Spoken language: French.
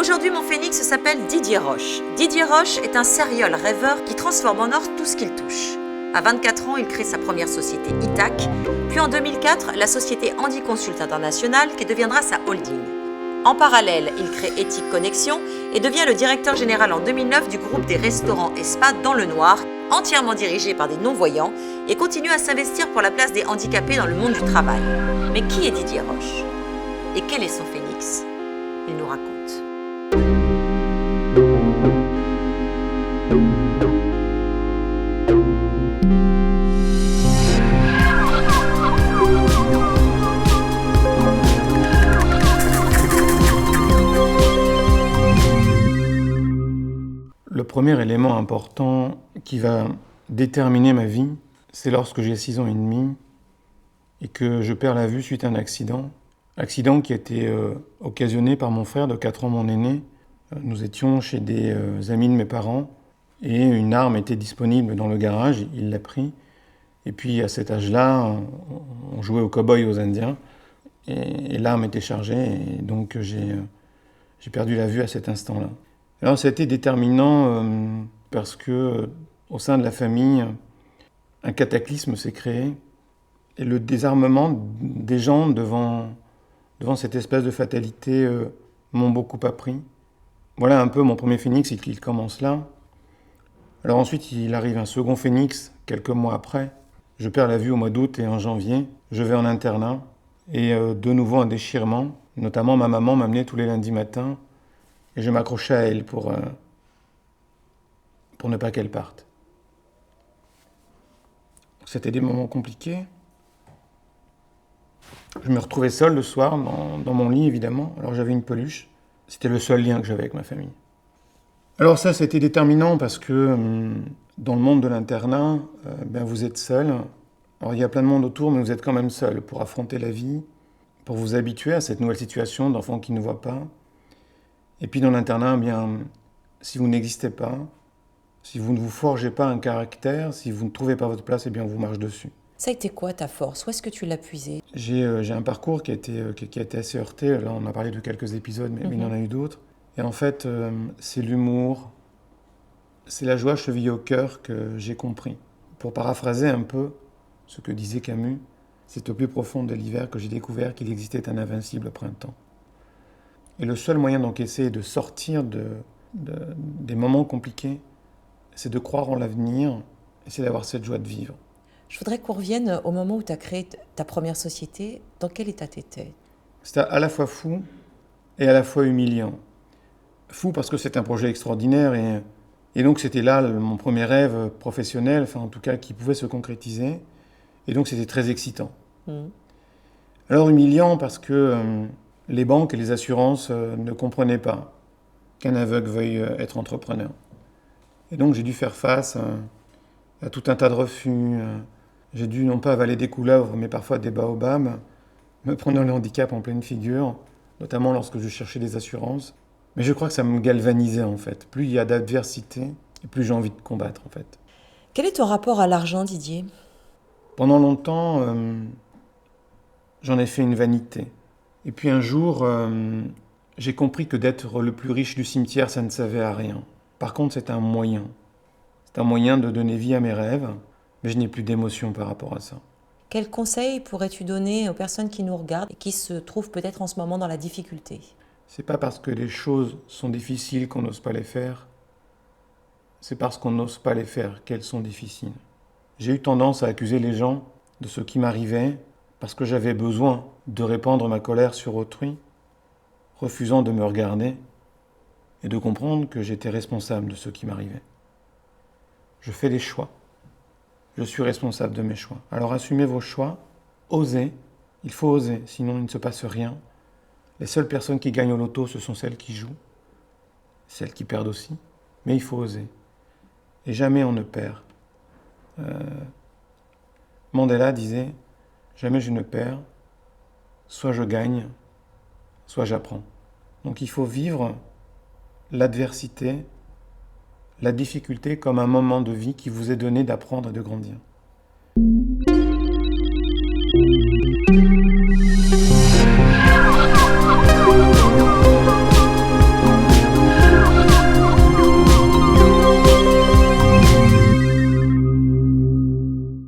Aujourd'hui, mon phénix s'appelle Didier Roche. Didier Roche est un serial rêveur qui transforme en or tout ce qu'il touche. À 24 ans, il crée sa première société Itac, puis en 2004, la société Andy Consult International qui deviendra sa holding. En parallèle, il crée Ethic Connexion et devient le directeur général en 2009 du groupe des restaurants et spas Dans le Noir, entièrement dirigé par des non-voyants, et continue à s'investir pour la place des handicapés dans le monde du travail. Mais qui est Didier Roche? Et quel est son phénix? Il nous raconte. Le premier élément important qui va déterminer ma vie, c'est lorsque j'ai 6 ans et demi et que je perds la vue suite à un accident. Accident qui a été occasionné par mon frère de 4 ans, mon aîné. Nous étions chez des amis de mes parents et une arme était disponible dans le garage, il l'a pris. Et puis à cet âge-là, on jouait aux cow-boys aux Indiens et l'arme était chargée et donc j'ai perdu la vue à cet instant-là. Alors ça a été déterminant parce que au sein de la famille, un cataclysme s'est créé et le désarmement des gens devant cette espèce de fatalité m'ont beaucoup appris. Voilà un peu mon premier phénix, il commence là. Alors ensuite, il arrive un second phénix quelques mois après. Je perds la vue au mois d'août et en janvier. Je vais en internat et de nouveau un déchirement. Notamment, ma maman m'amenait tous les lundis matins et je m'accrochais à elle pour ne pas qu'elle parte. C'était des moments compliqués. Je me retrouvais seul le soir dans mon lit, évidemment. Alors j'avais une peluche. C'était le seul lien que j'avais avec ma famille. Alors ça, c'était déterminant parce que dans le monde de l'internat, vous êtes seul. Alors il y a plein de monde autour, mais vous êtes quand même seul pour affronter la vie, pour vous habituer à cette nouvelle situation d'enfant qui ne voit pas. Et puis dans l'internat, si vous n'existez pas, si vous ne vous forgez pas un caractère, si vous ne trouvez pas votre place, on vous marche dessus. Ça a été quoi ta force? Où est-ce que tu l'as puisé? J'ai un parcours qui a été assez heurté. Là, on a parlé de quelques épisodes, mais il y en a eu d'autres. Et en fait, c'est l'humour, c'est la joie chevillée au cœur que j'ai compris. Pour paraphraser un peu ce que disait Camus, c'est au plus profond de l'hiver que j'ai découvert qu'il existait un invincible printemps. Et le seul moyen d'encaisser et de sortir des moments compliqués, c'est de croire en l'avenir et c'est d'avoir cette joie de vivre. Je voudrais qu'on revienne au moment où tu as créé ta première société. Dans quel état tu étais? C'était à la fois fou et à la fois humiliant. Fou parce que c'est un projet extraordinaire et donc c'était là mon premier rêve professionnel, enfin en tout cas qui pouvait se concrétiser. Et donc c'était très excitant. Alors humiliant parce que les banques et les assurances ne comprenaient pas qu'un aveugle veuille être entrepreneur. Et donc j'ai dû faire face à tout un tas de refus. J'ai dû non pas avaler des couleuvres, mais parfois des baobabs, me prenant le handicap en pleine figure, notamment lorsque je cherchais des assurances. Mais je crois que ça me galvanisait en fait. Plus il y a d'adversité, et plus j'ai envie de combattre en fait. Quel est ton rapport à l'argent, Didier? Pendant longtemps, j'en ai fait une vanité. Et puis un jour, j'ai compris que d'être le plus riche du cimetière, ça ne servait à rien. Par contre, c'est un moyen. C'est un moyen de donner vie à mes rêves, mais je n'ai plus d'émotion par rapport à ça. Quels conseils pourrais-tu donner aux personnes qui nous regardent et qui se trouvent peut-être en ce moment dans la difficulté? C'est pas parce que les choses sont difficiles qu'on n'ose pas les faire. C'est parce qu'on n'ose pas les faire qu'elles sont difficiles. J'ai eu tendance à accuser les gens de ce qui m'arrivait parce que j'avais besoin de répandre ma colère sur autrui, refusant de me regarder et de comprendre que j'étais responsable de ce qui m'arrivait. Je fais des choix. Je suis responsable de mes choix. Alors assumez vos choix, osez. Il faut oser, sinon il ne se passe rien. Les seules personnes qui gagnent au loto, ce sont celles qui jouent, celles qui perdent aussi. Mais il faut oser. Et jamais on ne perd. Mandela disait « Jamais je ne perds, soit je gagne, soit j'apprends ». Donc il faut vivre l'adversité, la difficulté comme un moment de vie qui vous est donné d'apprendre et de grandir.